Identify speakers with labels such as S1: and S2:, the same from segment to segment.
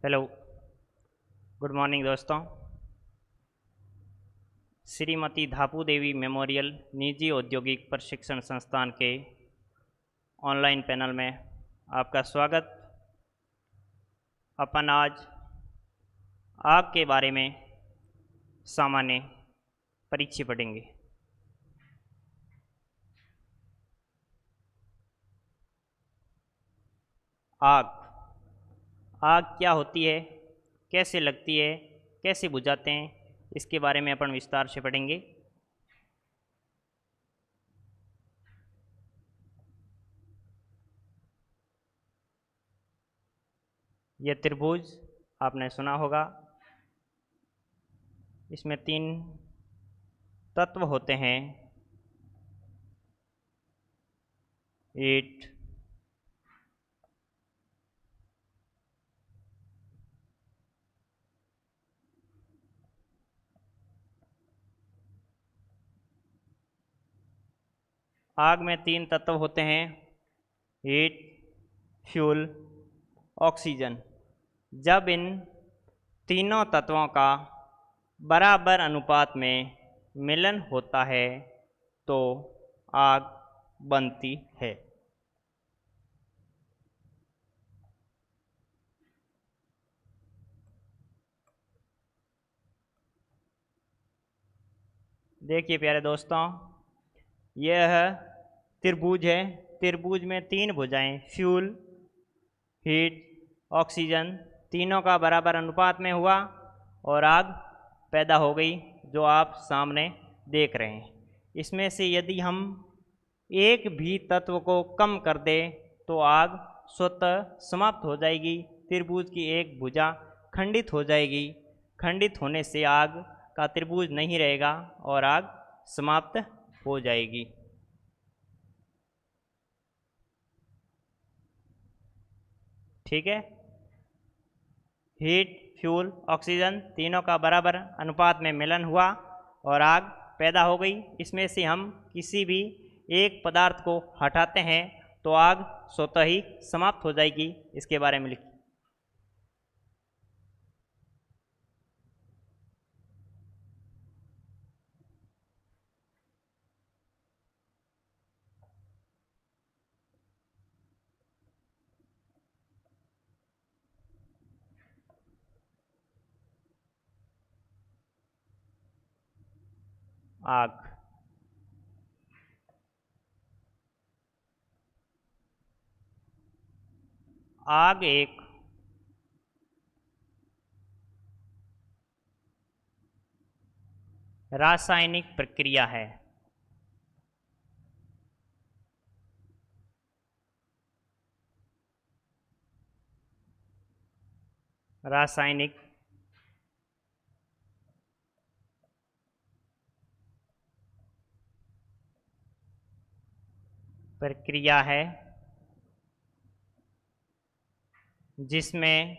S1: Hello. Good morning दोस्तों। श्रीमती धापू देवी memorial निजी औद्योगिक प्रशिक्षण संस्थान के ऑनलाइन पैनल में आपका स्वागत। अपन आज आग के बारे में सामान्य परिचय पढ़ेंगे। आग आग क्या होती है, कैसे लगती है, कैसे बुझाते हैं, इसके बारे में अपन विस्तार से पढ़ेंगे। यह त्रिभुज आपने सुना होगा। इसमें 3 तत्व होते हैं: ईंट, आग में 3 तत्व होते हैं: हीट, फ्यूल, ऑक्सीजन। जब इन तीनों तत्वों का बराबर अनुपात में मिलन होता है तो आग बनती है। देखिए प्यारे दोस्तों, यह त्रिभुज है। त्रिभुज में 3 भुजाएं फ्यूल, हीट, ऑक्सीजन तीनों का बराबर अनुपात में हुआ और आग पैदा हो गई, जो आप सामने देख रहे हैं। इसमें से यदि हम एक भी तत्व को कम कर दें तो आग स्वतः समाप्त हो जाएगी। त्रिभुज की एक भुजा खंडित हो जाएगी। खंडित होने से आग का त्रिभुज नहीं रहेगा और आग समाप्त हो जाएगी। ठीक है। हीट, फ्यूल, ऑक्सीजन तीनों का बराबर अनुपात में मिलन हुआ और आग पैदा हो गई। इसमें से हम किसी भी एक पदार्थ को हटाते हैं तो आग स्वतः ही समाप्त हो जाएगी। इसके बारे में लिखिए। आग आग एक रासायनिक प्रक्रिया है। रासायनिक प्रक्रिया है जिसमें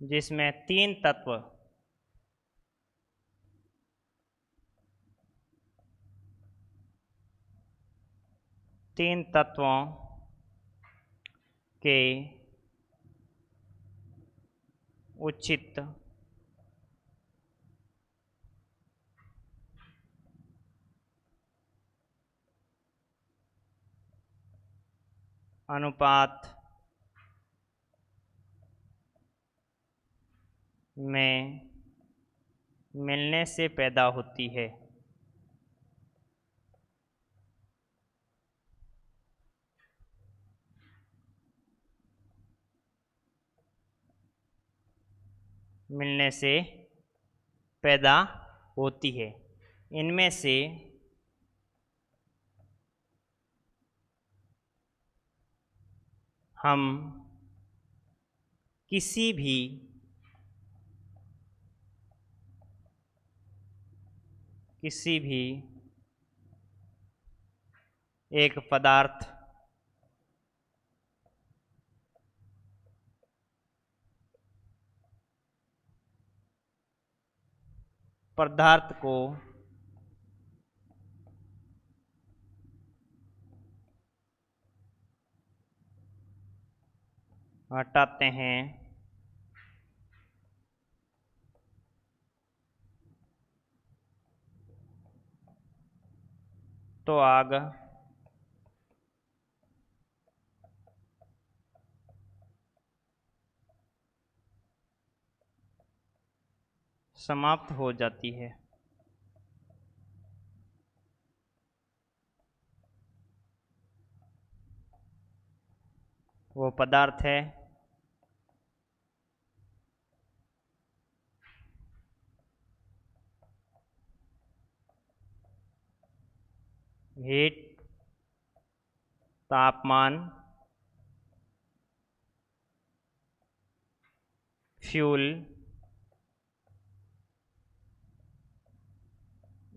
S1: जिसमें 3 तत्व तीन तत्वों के उचित अनुपात में मिलने से पैदा होती है। मिलने से पैदा होती है। इनमें से हम किसी भी एक पदार्थ को हटाते हैं तो आग समाप्त हो जाती है। वो पदार्थ है हीट, तापमान, फ्यूल,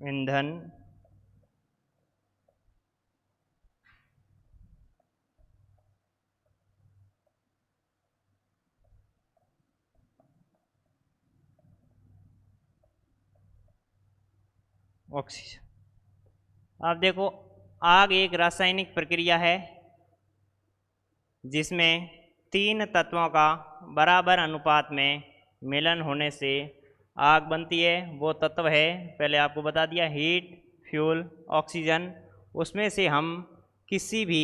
S1: ईंधन, ऑक्सीजन। अब देखो, आग एक रासायनिक प्रक्रिया है जिसमें तीन तत्वों का बराबर अनुपात में मिलन होने से आग बनती है। वो तत्व है, पहले आपको बता दिया, हीट, फ्यूल, ऑक्सीजन। उसमें से हम किसी भी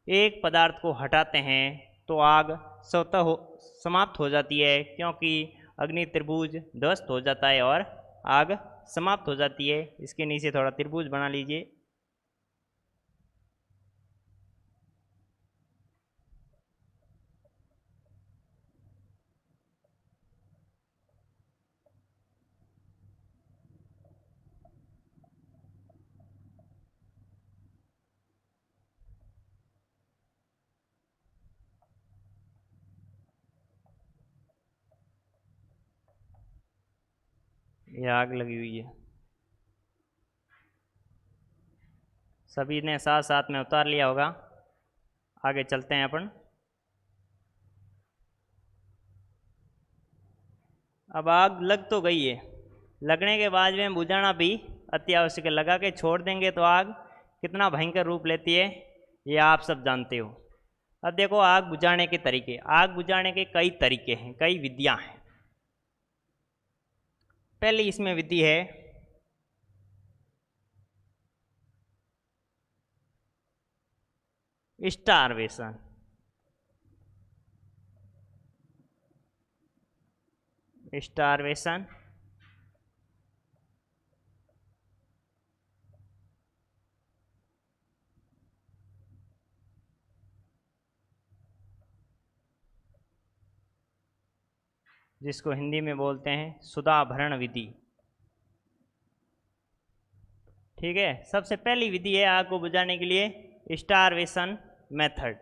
S1: एक पदार्थ को हटाते हैं तो आग स्वतः समाप्त हो जाती है, क्योंकि अग्नि त्रिभुज ध्वस्त हो जाता है और आग समाप्त हो जाती है। इसके नीचे थोड़ा त्रिभुज बना लीजिए। ये आग लगी हुई है, सभी ने साथ साथ में उतार लिया होगा। आगे चलते हैं अपन। अब आग लग तो गई है, लगने के बाद में बुझाना भी अति आवश्यक है। लगा के छोड़ देंगे तो आग कितना भयंकर रूप लेती है ये आप सब जानते हो। अब देखो, आग बुझाने के तरीके। आग बुझाने के कई तरीके हैं, कई विधियां हैं। पहली इसमें विधि है स्टारवेशन। स्टारवेशन जिसको हिंदी में बोलते हैं सुधाभरण विधि। ठीक है, सबसे पहली विधि है आग को बुझाने के लिए स्टारवेशन मेथड।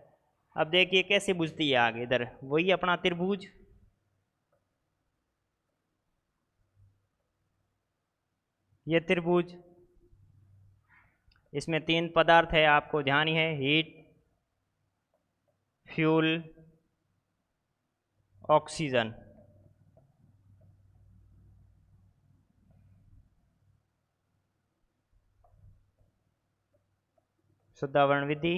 S1: अब देखिए कैसे बुझती है आग। इधर वही अपना त्रिभुज, ये त्रिभुज, इसमें तीन पदार्थ है, आपको ध्यान ही है, हीट, फ्यूल, ऑक्सीजन। शुद्धावरण विधि।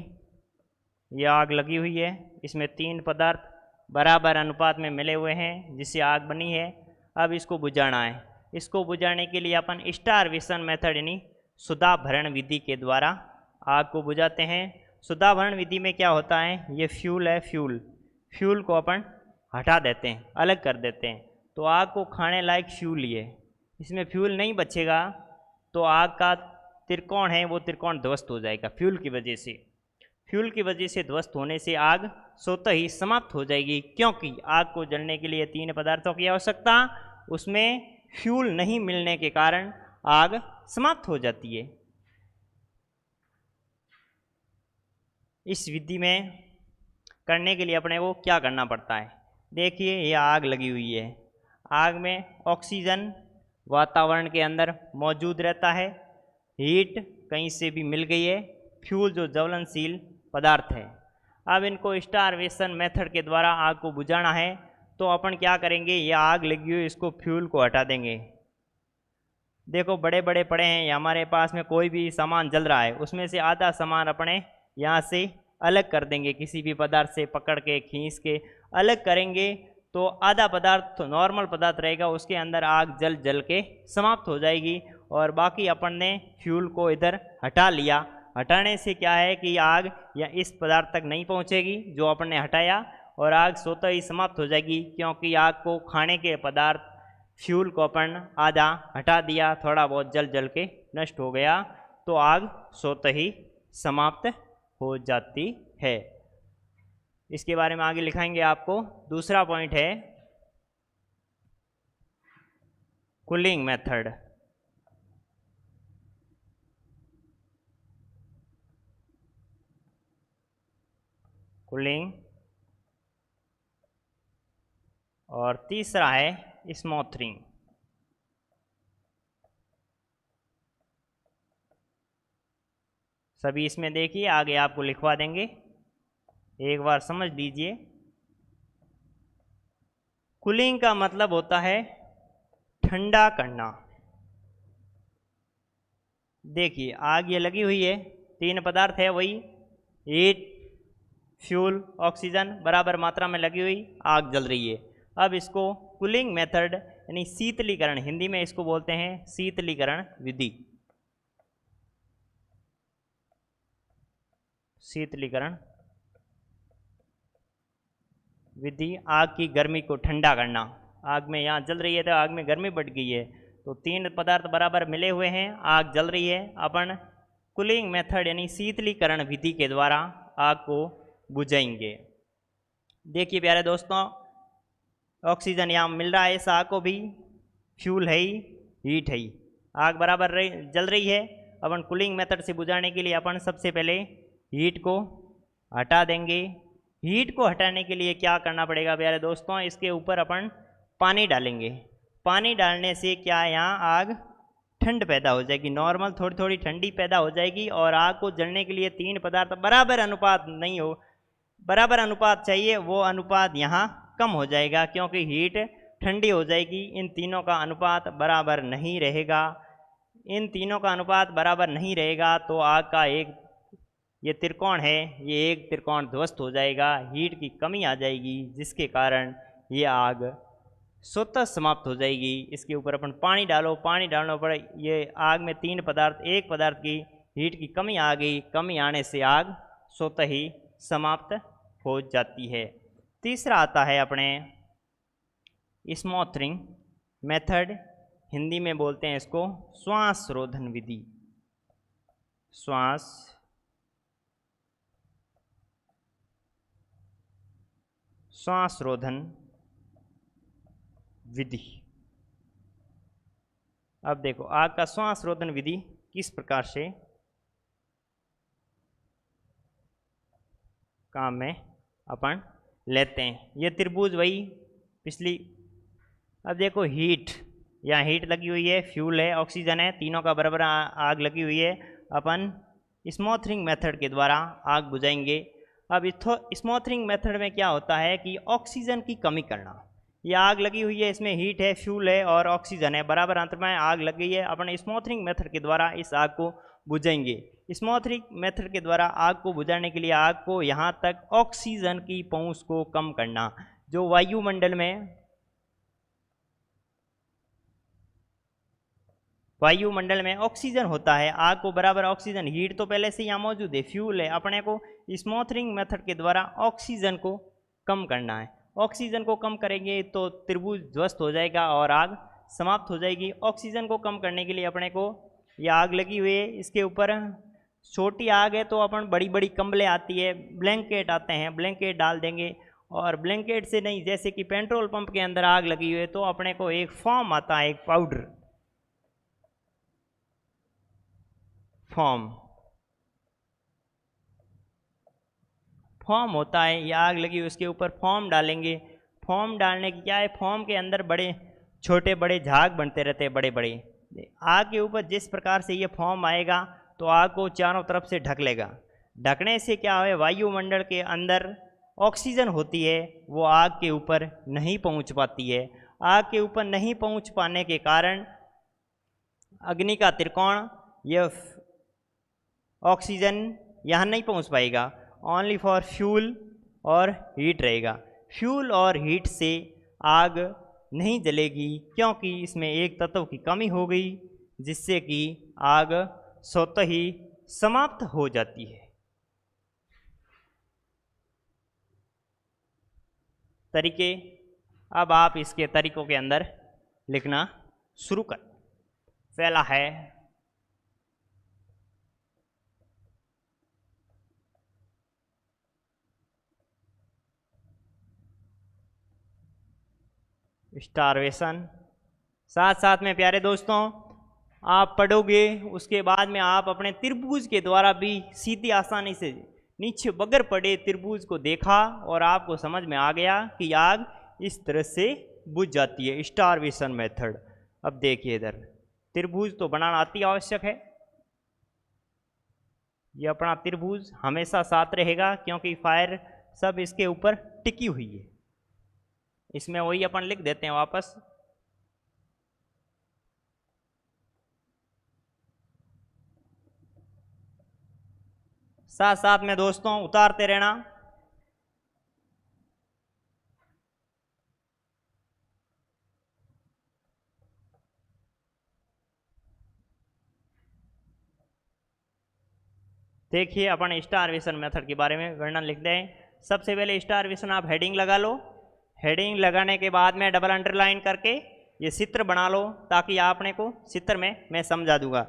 S1: ये आग लगी हुई है, इसमें तीन पदार्थ बराबर अनुपात में मिले हुए हैं जिससे आग बनी है। अब इसको बुझाना है। इसको बुझाने के लिए अपन स्टारवेशन मेथड यानी शुद्धाभरण विधि के द्वारा आग को बुझाते हैं। शुद्धाभरण विधि में क्या होता है, ये फ्यूल है, फ्यूल को अपन हटा देते हैं, अलग कर देते हैं, तो आग को खाने लायक फ्यूल ही है। इसमें फ्यूल नहीं बचेगा तो आग का त्रिकोण है वो त्रिकोण ध्वस्त हो जाएगा। फ्यूल की वजह से ध्वस्त होने से आग स्वतः ही समाप्त हो जाएगी, क्योंकि आग को जलने के लिए तीन पदार्थों की आवश्यकता, उसमें फ्यूल नहीं मिलने के कारण आग समाप्त हो जाती है। इस विधि में करने के लिए अपने को क्या करना पड़ता है, देखिए ये आग लगी हुई है। आग में ऑक्सीजन वातावरण के अंदर मौजूद रहता है, हीट कहीं से भी मिल गई है, फ्यूल जो ज्वलनशील पदार्थ है। अब इनको स्टारवेशन मेथड के द्वारा आग को बुझाना है, तो अपन क्या करेंगे, ये आग लगी हुई इसको फ्यूल को हटा देंगे। देखो बड़े बड़े पड़े हैं, हमारे पास में कोई भी सामान जल रहा है उसमें से आधा सामान अपने यहाँ से अलग कर देंगे, किसी भी पदार्थ से पकड़ के खींच के अलग करेंगे तो आधा पदार्थ तो नॉर्मल पदार्थ रहेगा, उसके अंदर आग जल जल के समाप्त हो जाएगी और बाकी अपन ने फ्यूल को इधर हटा लिया। हटाने से क्या है कि आग या इस पदार्थ तक नहीं पहुंचेगी जो अपन ने हटाया और आग स्वतः ही समाप्त हो जाएगी, क्योंकि आग को खाने के पदार्थ फ्यूल को अपन आधा हटा दिया, थोड़ा बहुत जल जल के नष्ट हो गया तो आग स्वतः ही समाप्त हो जाती है। इसके बारे में आगे लिखाएंगे आपको। दूसरा पॉइंट है कूलिंग मेथड। कूलिंग और तीसरा है स्मॉथरिंग। सभी इसमें देखिए, आगे आपको लिखवा देंगे, एक बार समझ लीजिए। कूलिंग का मतलब होता है ठंडा करना। देखिए आग ये लगी हुई है, तीन पदार्थ है वही, हीट, फ्यूल, ऑक्सीजन बराबर मात्रा में लगी हुई, आग जल रही है। अब इसको कूलिंग मेथड यानी शीतलीकरण, हिंदी में इसको बोलते हैं शीतलीकरण विधि। शीतलीकरण विधि, आग की गर्मी को ठंडा करना। आग में यहाँ जल रही है तो आग में गर्मी बढ़ गई है, तो तीन पदार्थ बराबर मिले हुए हैं, आग जल रही है, अपन कूलिंग मेथड यानी शीतलीकरण विधि के द्वारा आग को बुझाएंगे। देखिए प्यारे दोस्तों, ऑक्सीजन यहाँ मिल रहा है इस आग को भी, फ्यूल है ही, हीट है ही, आग बराबर जल रही है। अपन कूलिंग मेथड से बुझाने के लिए अपन सबसे पहले हीट को हटा देंगे। हीट को हटाने के लिए क्या करना पड़ेगा प्यारे दोस्तों, इसके ऊपर अपन पानी डालेंगे। पानी डालने से क्या है, यहाँ आग ठंड पैदा हो जाएगी, नॉर्मल थोड़ी थोड़ी ठंडी पैदा हो जाएगी और आग को जलने के लिए तीन पदार्थ बराबर अनुपात नहीं हो, बराबर अनुपात चाहिए, वो अनुपात यहाँ कम हो जाएगा क्योंकि हीट ठंडी हो जाएगी। इन तीनों का अनुपात बराबर नहीं रहेगा, इन तीनों का अनुपात बराबर नहीं रहेगा तो आग का एक ये त्रिकोण है, ये एक त्रिकोण ध्वस्त हो जाएगा, हीट की कमी आ जाएगी जिसके कारण ये आग स्वतः समाप्त हो जाएगी। इसके ऊपर अपन पानी डालो, पानी डालने पर ये आग में तीन पदार्थ, एक पदार्थ की हीट की कमी आ गई, कमी आने से आग स्वतः ही समाप्त हो जाती है। तीसरा आता है अपने स्मॉथरिंग मेथड, हिंदी में बोलते हैं इसको श्वास रोधन विधि। श्वास रोधन विधि। अब देखो आग का श्वास रोधन विधि किस प्रकार से काम में अपन लेते हैं। ये त्रिभुज वही पिछली, अब देखो हीट, यहाँ हीट लगी हुई है, फ्यूल है, ऑक्सीजन है, तीनों का बराबर आग लगी हुई है। अपन स्मॉथरिंग मेथड के द्वारा आग बुझाएंगे। अब स्मॉथरिंग मेथड में क्या होता है कि ऑक्सीजन की कमी करना। ये आग लगी हुई है, इसमें हीट है, फ्यूल है और ऑक्सीजन है, बराबर अंतर में आग लग गई है। अपन स्मॉथरिंग मेथड के द्वारा इस आग को बुझाएंगे। स्मॉथरिंग मेथड के द्वारा आग को बुझाने के लिए आग को यहाँ तक ऑक्सीजन की पहुँच को कम करना। जो वायुमंडल में ऑक्सीजन होता है, आग को बराबर ऑक्सीजन, हीट तो पहले से यहाँ मौजूद है, फ्यूल है, अपने को स्मॉथरिंग मेथड के द्वारा ऑक्सीजन को कम करना है। ऑक्सीजन को कम करेंगे तो त्रिभुज ध्वस्त हो जाएगा और आग समाप्त हो जाएगी। ऑक्सीजन को कम करने के लिए अपने को ये आग लगी हुई है, इसके ऊपर छोटी आग है तो अपन बड़ी बड़ी कंबलें आती है, ब्लैंकेट आते हैं, ब्लैंकेट डाल देंगे। और ब्लैंकेट से नहीं, जैसे कि पेट्रोल पंप के अंदर आग लगी हुई है तो अपने को एक फॉर्म आता है, एक पाउडर फॉर्म होता है, ये आग लगी उसके ऊपर फॉर्म डालेंगे। फॉर्म डालने की क्या है, फॉर्म के अंदर बड़े छोटे बड़े झाग बनते रहते हैं, बड़े बड़े। आग के ऊपर जिस प्रकार से ये फॉर्म आएगा तो आग को चारों तरफ से ढक लेगा। ढकने से क्या है, वायुमंडल के अंदर ऑक्सीजन होती है वो आग के ऊपर नहीं पहुंच पाती है। आग के ऊपर नहीं पहुंच पाने के कारण अग्नि का त्रिकोण, ये ऑक्सीजन यहाँ नहीं पहुँच पाएगा ओनली फॉर फ्यूल और हीट रहेगा। फ्यूल और हीट से आग नहीं जलेगी क्योंकि इसमें एक तत्व की कमी हो गई, जिससे कि आग स्वतः ही समाप्त हो जाती है। तरीके, अब आप इसके तरीकों के अंदर लिखना शुरू कर। पहला है स्टारवेशन। साथ साथ में प्यारे दोस्तों, आप पढ़ोगे उसके बाद में आप अपने त्रिभुज के द्वारा भी सीधी आसानी से नीचे बगैर पड़े त्रिभुज को देखा और आपको समझ में आ गया कि आग इस तरह से बुझ जाती है, स्टारवेशन मेथड। अब देखिए इधर त्रिभुज तो बनाना अति आवश्यक है। ये अपना त्रिभुज हमेशा साथ रहेगा क्योंकि फायर सब इसके ऊपर टिकी हुई है। इसमें वही अपन लिख देते हैं वापस। साथ साथ में दोस्तों उतारते रहना। देखिए अपन स्टारवेशन मेथड के बारे में वर्णन लिखते हैं। सबसे पहले स्टारवेशन आप हेडिंग लगा लो। हेडिंग लगाने के बाद में डबल अंडरलाइन करके ये चित्र बना लो ताकि आपने को चित्र में मैं समझा दूंगा।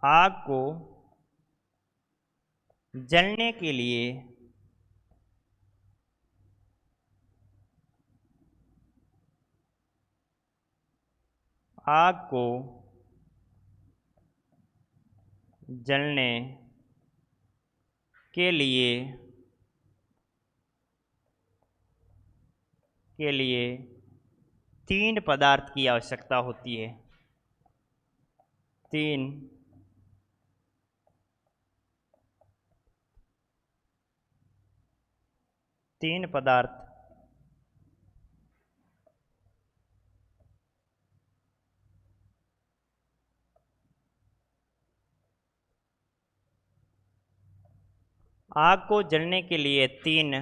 S1: आग को जलने के लिए आग को जलने के लिए तीन पदार्थ की आवश्यकता होती है। तीन पदार्थ आग को जलने के लिए तीन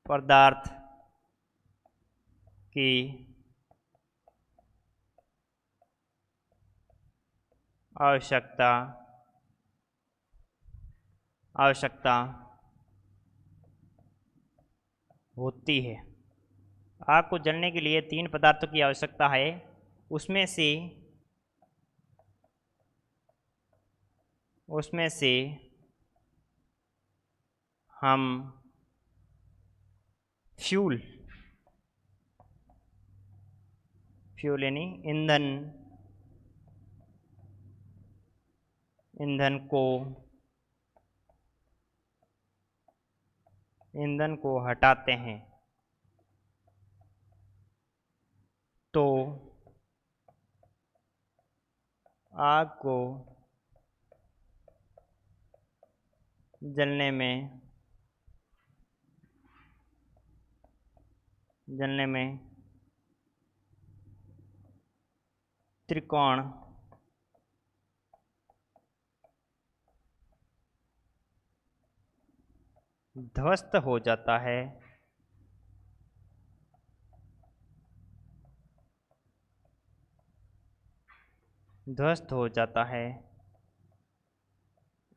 S1: पदार्थ की आवश्यकता होती है। आग को जलने के लिए तीन पदार्थों की आवश्यकता है। उसमें से हम फ्यूल यानी ईंधन को हटाते हैं तो आग को जलने में त्रिकोण ध्वस्त हो जाता है।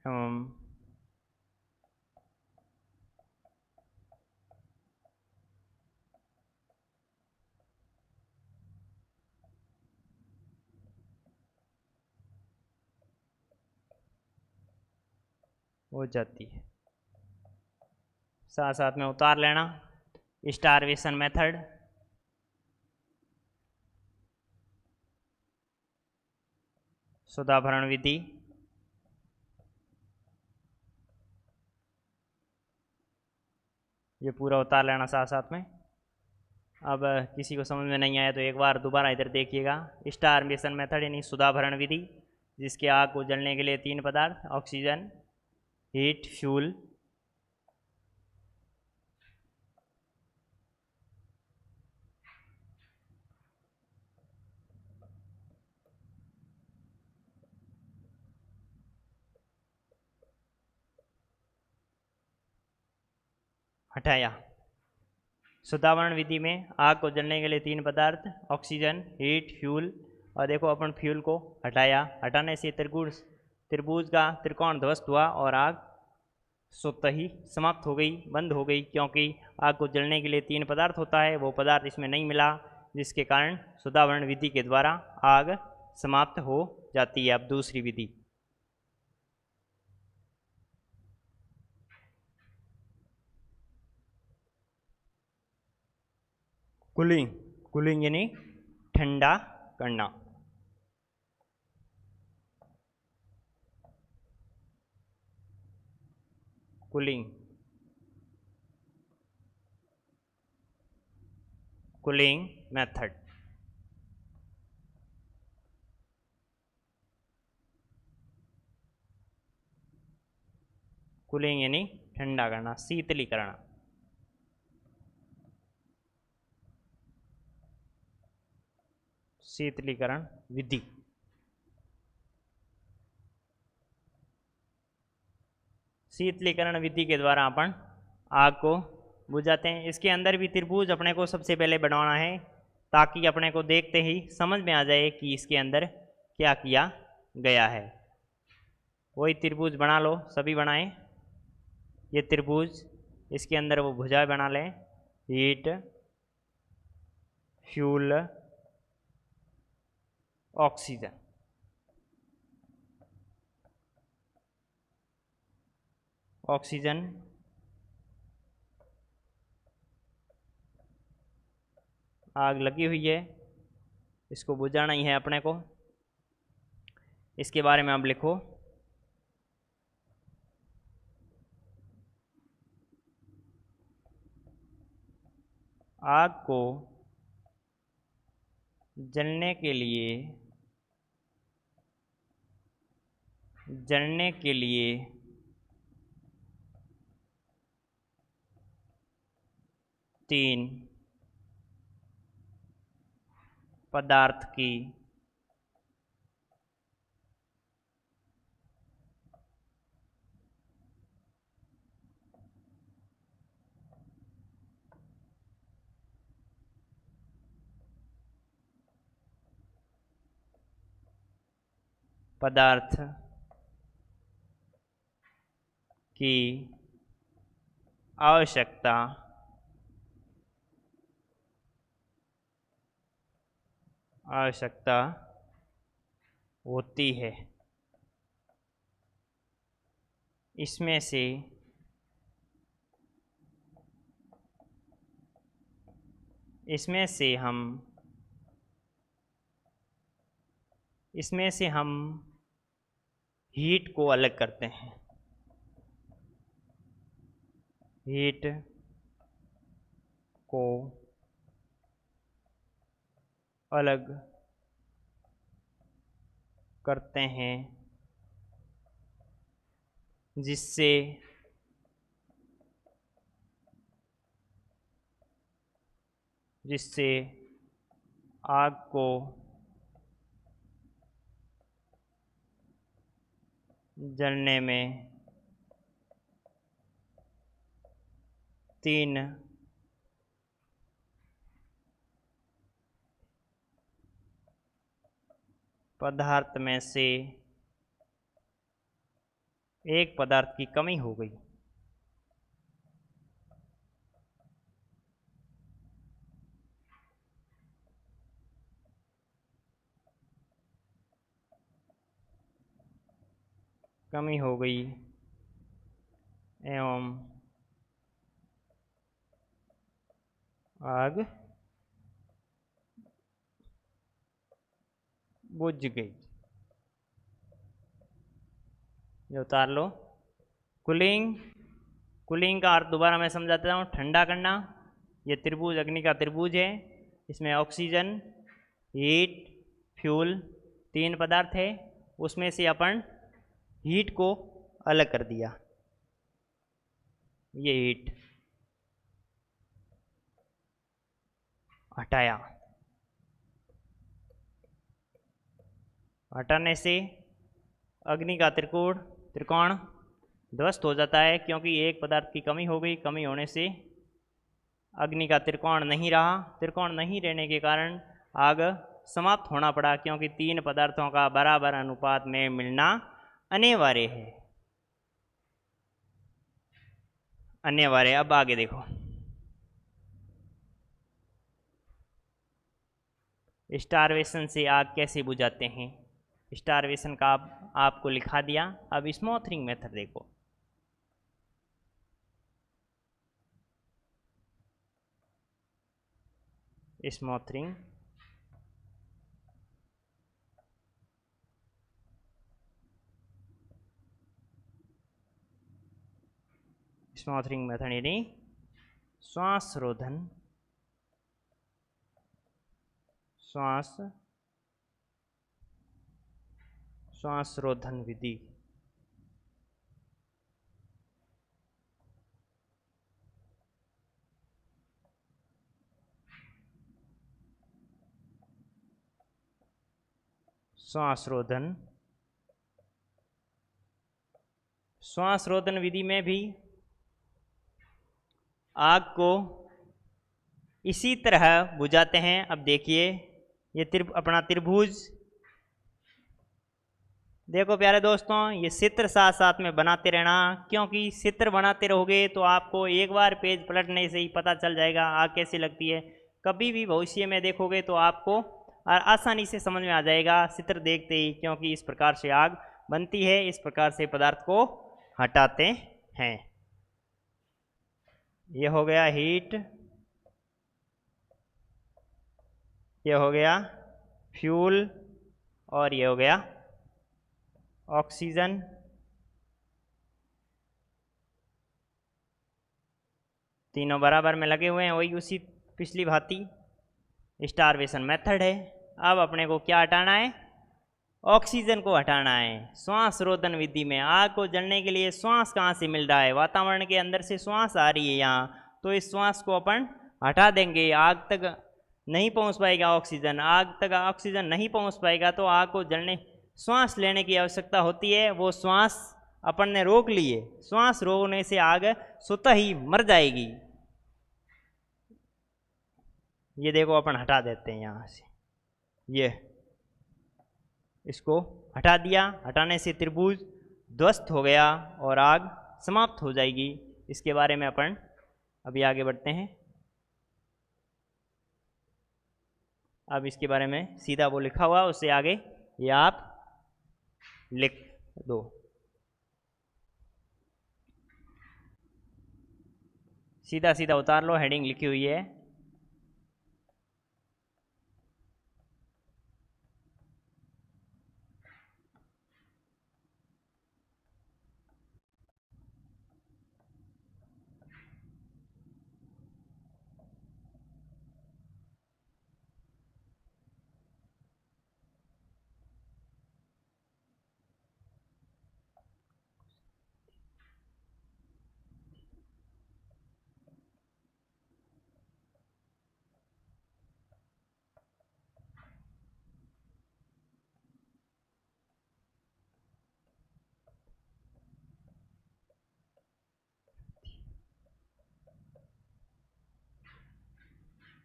S1: एवं हो जाती है। साथ साथ में उतार लेना स्टारवेशन मेथड। शुद्धाभरण विधि। ये पूरा उतार लेना साथ साथ में। अब किसी को समझ में नहीं आया तो एक बार दोबारा इधर देखिएगा। स्टारवेशन मेथड यानी शुद्धाभरण विधि, जिसके आग को जलने के लिए तीन पदार्थ ऑक्सीजन, हीट, फ्यूल। हटाया। शुद्धावरण विधि में आग को जलने के लिए 3 पदार्थ, ऑक्सीजन, हीट, फ्यूल, और देखो अपन फ्यूल को हटाया। हटाने से त्रिभुज का त्रिकोण ध्वस्त हुआ और आग स्वतः ही समाप्त हो गई, बंद हो गई, क्योंकि आग को जलने के लिए 3 पदार्थ होता है, वो पदार्थ इसमें नहीं मिला, जिसके कारण शुद्धावरण विधि के द्वारा आग समाप्त हो जाती है। अब दूसरी विधि, कूलिंग यानी ठंडा करना। Cooling method. कूलिंग यानी ठंडा करना, शीतलीकरण। शीतलीकरण विधि। शीतलीकरण विधि के द्वारा अपन आग को बुझाते हैं। इसके अंदर भी त्रिभुज अपने को सबसे पहले बनवाना है, ताकि अपने को देखते ही समझ में आ जाए कि इसके अंदर क्या किया गया है। वही त्रिभुज बना लो, सभी बनाएं। ये त्रिभुज, इसके अंदर वो भुजा बना लें, हीट, फ्यूल, ऑक्सीजन। ऑक्सीजन आग लगी हुई है, इसको बुझाना ही है अपने को। इसके बारे में अब लिखो, आग को जलने के लिए 3 पदार्थ की आवश्यकता होती है। इसमें से हम हीट को अलग करते हैं। हीट को अलग करते हैं, जिससे आग को जलने में 3 पदार्थ में से एक पदार्थ की कमी हो गई। एवं आग बुझ गई। ये उतार लो। कूलिंग का अर्थ दोबारा मैं समझाता हूँ, ठंडा करना। ये त्रिभुज अग्नि का त्रिभुज है, इसमें ऑक्सीजन, हीट, फ्यूल 3 पदार्थ है, उसमें से अपन हीट को अलग कर दिया। ये हीट हटाया। हटाने से अग्नि का त्रिकोण ध्वस्त हो जाता है, क्योंकि एक पदार्थ की कमी हो गई। कमी होने से अग्नि का त्रिकोण नहीं रहा। त्रिकोण नहीं रहने के कारण आग समाप्त होना पड़ा, क्योंकि तीन पदार्थों का बराबर अनुपात में मिलना अनिवार्य है। अनिवार्य। अब आगे देखो, स्टारवेशन से आग कैसे बुझाते हैं। स्टारवेशन का आपको लिखा दिया। अब स्मॉथरिंग मेथड देखो। स्मॉथरिंग स्मॉथरिंग मेथड यानी श्वास रोधन, श्वास रोधन विधि। श्वास रोधन विधि में भी आग को इसी तरह बुझाते हैं। अब देखिए, ये अपना त्रिभुज देखो प्यारे दोस्तों, ये चित्र साथ साथ में बनाते रहना, क्योंकि चित्र बनाते रहोगे तो आपको एक बार पेज पलटने से ही पता चल जाएगा आग कैसे लगती है। कभी भी भविष्य में देखोगे तो आपको आसानी से समझ में आ जाएगा चित्र देखते ही, क्योंकि इस प्रकार से आग बनती है, इस प्रकार से पदार्थ को हटाते हैं। ये हो गया हीट, ये हो गया फ्यूल, और ये हो गया ऑक्सीजन। तीनों बराबर में लगे हुए हैं, वही उसी पिछली भांति स्टारवेशन मेथड है। अब अपने को क्या हटाना है? ऑक्सीजन को हटाना है। श्वास रोधन विधि में आग को जलने के लिए श्वास कहाँ से मिल रहा है? वातावरण के अंदर से श्वास आ रही है यहाँ, तो इस श्वास को अपन हटा देंगे। आग तक नहीं पहुँच पाएगा ऑक्सीजन, आग तक ऑक्सीजन नहीं पहुँच पाएगा तो आग को जलने श्वास लेने की आवश्यकता होती है। वो श्वास अपन ने रोक लिए, श्वास रोकने से आग स्वतः ही मर जाएगी। ये देखो अपन हटा देते हैं यहाँ से, ये इसको हटा दिया। हटाने से त्रिभुज ध्वस्त हो गया और आग समाप्त हो जाएगी। इसके बारे में अपन अभी आगे बढ़ते हैं। अब इसके बारे में सीधा वो लिखा हुआ, उससे आगे ये आप लिख दो। सीधा सीधा उतार लो, हेडिंग लिखी हुई है।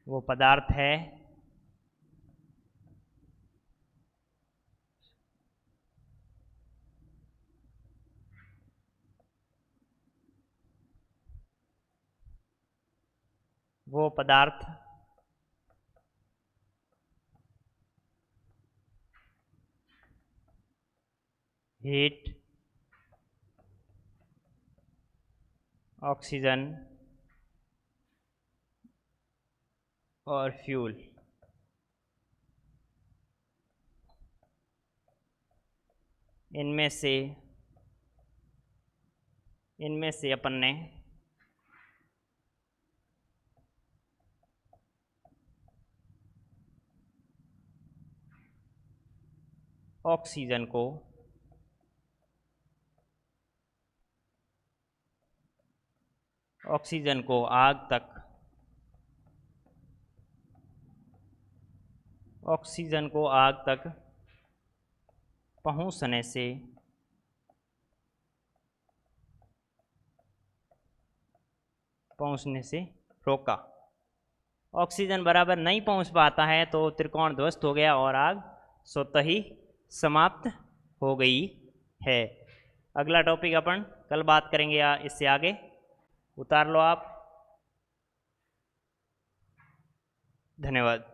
S1: वो पदार्थ है वो पदार्थ हीट, ऑक्सीजन और फ्यूल, इनमें से अपन ने ऑक्सीजन को आग तक पहुंचने से पहुंचने से रोका। ऑक्सीजन बराबर नहीं पहुंच पाता है तो त्रिकोण ध्वस्त हो गया और आग स्वतः ही समाप्त हो गई है। अगला टॉपिक अपन कल बात करेंगे या इससे आगे। उतार लो आप। धन्यवाद।